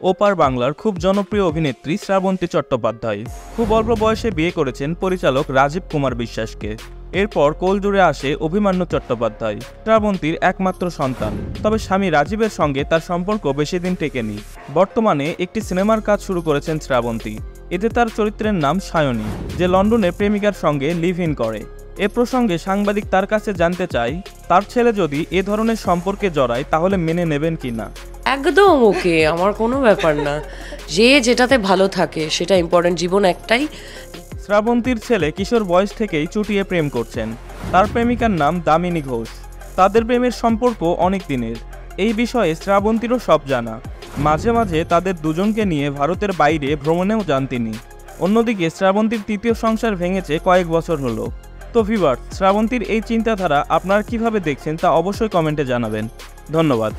ওপার বাংলার খুব জনপ্রিয় অভিনেত্রী শ্রাবন্তী চট্টোপাধ্যায় খুব অল্প বয়সে বিয়ে করেছেন পরিচালক রাজীব কুমার বিশ্বাসকে। এরপর কোলজুড়ে আসে অভিমান্যু চট্টোপাধ্যায়, শ্রাবন্তীর একমাত্র সন্তান। তবে স্বামী রাজীবের সঙ্গে তার সম্পর্ক বেশি দিন টেকেনি। বর্তমানে একটি সিনেমার কাজ শুরু করেছেন শ্রাবন্তী। এতে তার চরিত্রের নাম সায়নী, যে লন্ডনে প্রেমিকার সঙ্গে লিভ ইন করে। এ প্রসঙ্গে সাংবাদিক তার কাছে জানতে চাই, তার ছেলে যদি এ ধরনের সম্পর্কে জড়ায় তাহলে মেনে নেবেন কিনা। একদম ওকে, আমার কোনো ব্যাপার না। যে যেটাতে ভালো থাকে সেটা ইম্পর্টেন্ট, জীবন একটাই। শ্রাবন্তীর ছেলে কিশোর বয়স থেকেই চুটিয়ে প্রেম করছেন। তার প্রেমিকার নাম দামিনী ঘোষ। তাদের প্রেমের সম্পর্ক অনেক দিনের। এই বিষয়ে শ্রাবন্তীরও সব জানা। মাঝে মাঝে তাদের দুজনকে নিয়ে ভারতের বাইরে ভ্রমণেও যান তিনি। অন্যদিকে শ্রাবন্তীর তৃতীয় সংসার ভেঙেছে কয়েক বছর হলো। তো ভিউয়ার্স, শ্রাবন্তীর এই চিন্তাধারা আপনারা কিভাবে দেখছেন তা অবশ্যই কমেন্টে জানাবেন। ধন্যবাদ।